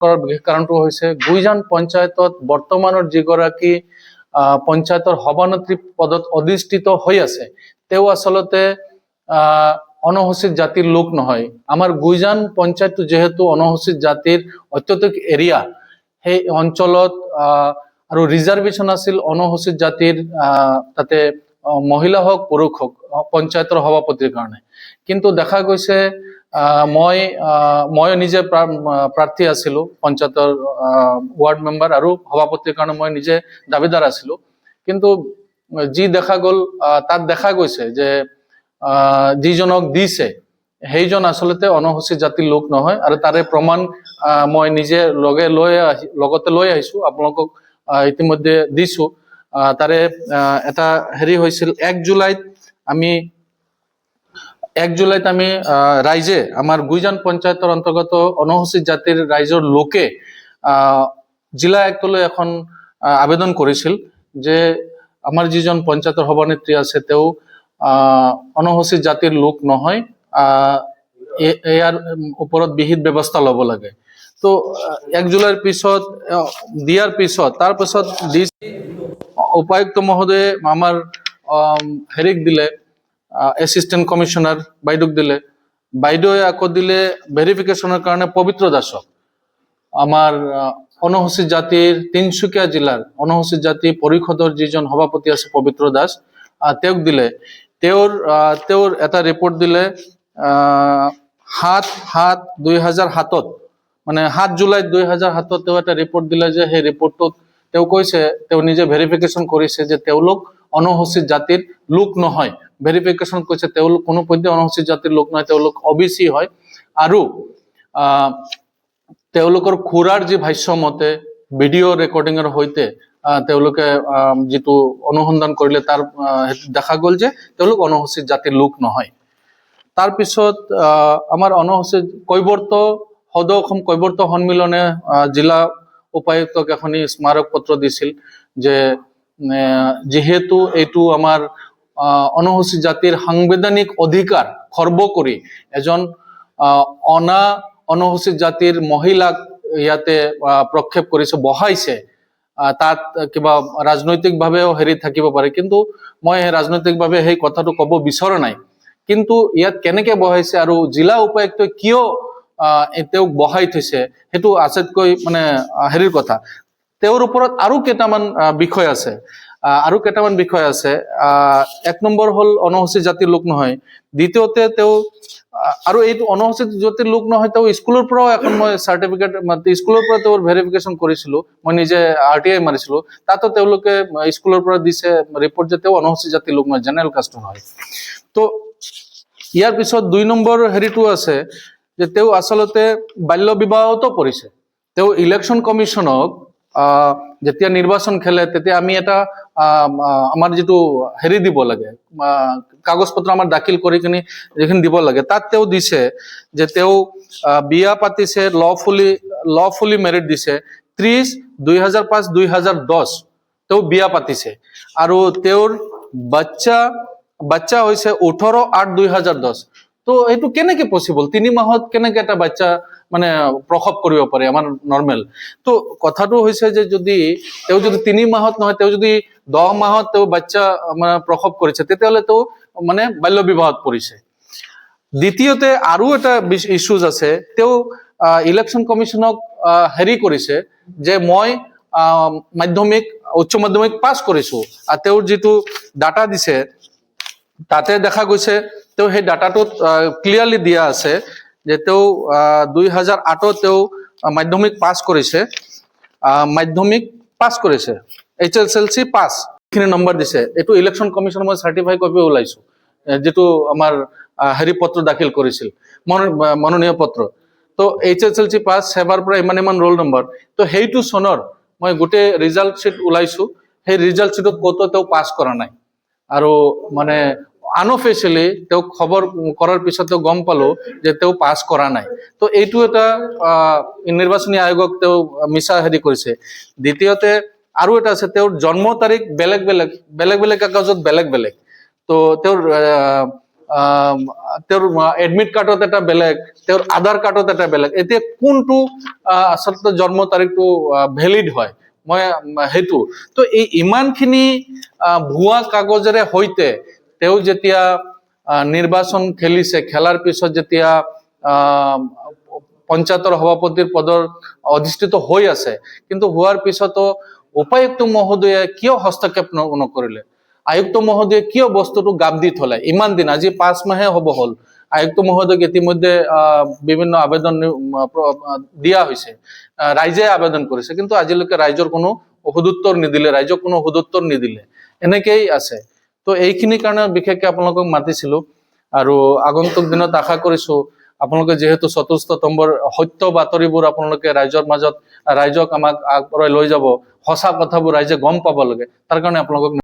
কৰাৰ বিশেষ কাৰণটো হৈছে গুইজান পঞ্চায়তত বৰ্তমানৰ যিগৰাকী পঞ্চায়তৰ সভানেত্ৰী পদত অধিষ্ঠিত হৈ আছে তেওঁ আচলতে অনুসূচিত জাতিৰ লোক নহয়। আমাৰ গুইজান পঞ্চায়তটো যেহেতু অনুসূচিত জাতিৰ অত্যধিক এৰিয়া, সেই অঞ্চলত আৰু ৰিজাৰ্ভেশ্যন আছিল অনুসূচিত জাতিৰ তাতে মহিলা হওক পুৰুষ হওক পঞ্চায়তৰ সভাপতিৰ কাৰণে। কিন্তু দেখা গৈছে মই নিজে প্ৰাৰ্থী আছিলো পঞ্চায়তৰ ৱাৰ্ড মেম্বাৰ আৰু সভাপতিৰ কাৰণে মই নিজে দাবীদাৰ আছিলো। কিন্তু যি দেখা গ'ল তাত দেখা গৈছে যে যিজনক দিছে সেইজন আচলতে অনুসূচিত জাতিৰ লোক নহয়, আৰু তাৰে প্ৰমাণ মই নিজে লগতে লৈ আহিছো, আপোনালোকক ইতিমধ্যে দিছো। তাৰে এটা হেৰি হৈছিল 1 জুলাইত আমি ৰাইজে আমাৰ গুইজান পঞ্চায়তৰ অন্তৰ্গত অনুসূচিত জাতিৰ ৰাইজৰ লোকে জিলা আয়ুক্তলৈ এখন আবেদন কৰিছিল যে আমাৰ যিজন পঞ্চায়তৰ সভানেত্ৰী আছে তেওঁ অনুসূচিত জাতিৰ লোক নহয়, ইয়াৰ ওপৰত বিহিত ব্যৱস্থা ল'ব লাগে। তো 1 জুলাইৰ পিছত দিয়াৰ পিছত তাৰপিছত উপায়ুক্ত মহোদয়ে আমাৰ হেৰিক দিলে, এছিষ্টেণ্ট কমিশনাৰ বাইদেউক দিলে, বাইদেৱে আকৌ দিলে ভেৰিফিকেশ্যনৰ কাৰণে পবিত্ৰ দাসক, আমাৰ অনুসূচিত জাতিৰ তিনিচুকীয়া জিলাৰ অনুসূচিত জাতি পৰিষদৰ যিজন সভাপতি আছে পবিত্ৰ দাস, তেওঁক দিলে। তেওঁৰ এটা ৰিপৰ্ট দিলে 7/7/2007, মানে 7 জুলাইত 2007 তেওঁ এটা ৰিপৰ্ট দিলে যে সেই ৰিপৰ্টটোত তেওঁ কৈছে তেওঁ নিজে ভেৰিফিকেশ্যন কৰিছে যে তেওঁলোক অনুসূচিত জাতিৰ লোক নহয়। ভেৰিফিকেশ্যন কৈছে তেওঁলোক কোনো পধ্যে অনুসূচিত জাতিৰ লোক নহয়, তেওঁলোক OBC হয়। আৰু তেওঁলোকৰ খুৰাৰ যি ভাষ্য মতে ভিডিঅ' ৰেকৰ্ডিঙৰ সৈতে তেওঁলোকে যিটো অনুসন্ধান কৰিলে তাৰ দেখা গ'ল যে তেওঁলোক অনুসূচিত জাতিৰ লোক নহয়। তাৰপিছত আমাৰ অনুসূচিত সদৌ অসম কৈৱৰ্ত সন্মিলনে জিলা উপায়ুক্তক এখনি স্মাৰক পত্ৰ দিছিল যে যিহেতু এইটো আমাৰ অনুসূচিত জাতিৰ সাংবিধানিক অধিকাৰ খৰ্ব কৰি এজন অনুসূচিত জাতিৰ মহিলাক ইয়াতে প্ৰক্ষেপ কৰিছে, বহাইছে, তাত কিবা ৰাজনৈতিকভাৱেও হেৰি থাকিব পাৰে, কিন্তু মই ৰাজনৈতিকভাৱে সেই কথাটো ক'ব বিচৰা নাই। কিন্তু ইয়াত কেনেকে বহাইছে আৰু জিলা উপায়ুক্তই কিয় তেওঁক বহাই থৈছে সেইটো আটাইতকৈ মানে হেৰিৰ কথা। তেওঁৰ ওপৰত আৰু কেইটামান বিষয় আছে। 1 নম্বৰ হ'ল অনুসূচিত জাতিৰ লোক নহয়। দ্বিতীয়তে তেওঁ আৰু এইটো অনুসূচিত জাতিৰ লোক নহয়, তেওঁ স্কুলৰ পৰাও এখন মই চাৰ্টিফিকেট স্কুলৰ পৰা তেওঁৰ ভেৰিফিকেশ্যন কৰিছিলো, মই নিজে RTI মাৰিছিলো, তাতো তেওঁলোকে স্কুলৰ পৰা দিছে ৰিপৰ্ট যে তেওঁ অনুসূচিত জাতিৰ লোক নহয়, জেনেৰেল কাষ্টৰ হয়। তো ইয়াৰ পিছত 2 নম্বৰ হেৰিটো আছে যে তেওঁ আচলতে বাল্য বিবাহতো পৰিছে। তেওঁ ইলেকশ্যন কমিশ্যনক যেতিয়া নিৰ্বাচন খেলে তেতিয়া আমি এটা আমাৰ যিটো হেৰি দিব লাগে, কাগজ পত্ৰ আমাৰ দাখিল কৰি কিনি যিখিনি দিব লাগে, তাত তেওঁ দিছে যে তেওঁ বিয়া পাতিছে, লফুলি মেৰিড দিছে 30/2005/2010 তেওঁ বিয়া পাতিছে, আৰু তেওঁৰ বাচ্চা হৈছে 18/8/2010। তো এইটো কেনেকে পচিবল? 3 মাহত কেনেকে এটা বাচ্চা মানে প্ৰসৱ কৰিব পাৰে আমাৰ নৰ্মেল? তো কথাটো হৈছে যে যদি 3 মাহত নহয়, তেওঁ যদি 10 মাহত তেওঁ বাচ্চা মানে প্ৰসৱ কৰিছে তেতিয়াহ'লে তেওঁ মানে বাল্য বিবাহত পৰিছে। দ্বিতীয়তে আৰু এটা ইছ্যুজ আছে, তেওঁ ইলেকশ্যন কমিশ্যনক হেৰি কৰিছে যে মই উচ্চ মাধ্যমিক পাছ কৰিছো, আৰু তেওঁৰ যিটো ডাটা দিছে তাতে দেখা গৈছে তেওঁ সেই ডাটাটোত ক্লিয়াৰলি দিয়া আছে যে তেওঁ 2008 তেওঁ মাধ্যমিক পাছ কৰিছে, HSLC পাছ, এইখিনি নম্বৰ দিছে। এইটো ইলেকশ্যন কমিশ্যন মই চাৰ্টিফাই কপি ওলাইছো, যিটো আমাৰ হেৰি পত্ৰ দাখিল কৰিছিল, মনোনীয় পত্ৰ। তো HSLC পাছ, সেৱাৰ পৰা ইমান ৰোল নম্বৰ। তো সেইটো চনৰ মই গোটেই ৰিজাল্ট শ্বিট ওলাইছো, সেই ৰিজাল্ট শ্বিটত ক'তো তেওঁ পাছ কৰা নাই। আৰু মানে আনঅফিচিয়েলি তেওঁক খবৰ কৰাৰ পিছত তেওঁ গম পালো যে তেওঁ পাছ কৰা নাই। তো এইটো এটা নিৰ্বাচনী আয়োগক তেওঁ মিছা হেৰি কৰিছে। দ্বিতীয়তে আৰু এটা আছে, তেওঁৰ জন্ম তাৰিখ বেলেগ কাগজত বেলেগ। তো তেওঁৰ তেওঁৰ এডমিট কাৰ্ডত এটা বেলেগ, তেওঁৰ আধাৰ কাৰ্ডত এটা বেলেগ, এতিয়া কোনটো আচলতে জন্ম তাৰিখটো ভেলিড হয়, মই সেইটো তো এই ইমানখিনি ভুৱা কাগজেৰে সৈতে তেওঁ যেতিয়া নিৰ্বাচন খেলিছে, খেলাৰ পিছত যেতিয়া পঞ্চায়তৰ সভাপতিৰ পদৰ অধিষ্ঠিত হৈ আছে, কিন্তু হোৱাৰ পিছতো উপায়ুক্ত মহোদয়ে কিয় হস্তক্ষেপ নকৰিলে? আয়ুক্ত মহোদয়ে কিয় বস্তুটো গাপ দি থলে ইমান দিন? আজি 5 মাহে হ'ব হ'ল। আয়ুক্ত মহোদয়ক ইতিমধ্যে বিভিন্ন আবেদন দিয়া হৈছে, ৰাইজে আবেদন কৰিছে, কিন্তু আজিলৈকে ৰাইজৰ কোনো সদুত্তৰ নিদিলে, ৰাইজক কোনো সদুত্তৰ নিদিলে, এনেকেই আছে। তো এইখিনি কাৰণে বিশেষকৈ আপোনালোকক মাতিছিলো, আৰু আগন্তুক দিনত আশা কৰিছো আপোনালোকে যিহেতু চতুৰ্থ সত্য বাতৰিবোৰ আপোনালোকে ৰাইজৰ মাজত, ৰাইজক আমাক আগবঢ়াই লৈ যাব, সঁচা কথাবোৰ ৰাইজে গম পাব লাগে, তাৰ কাৰণে আপোনালোকক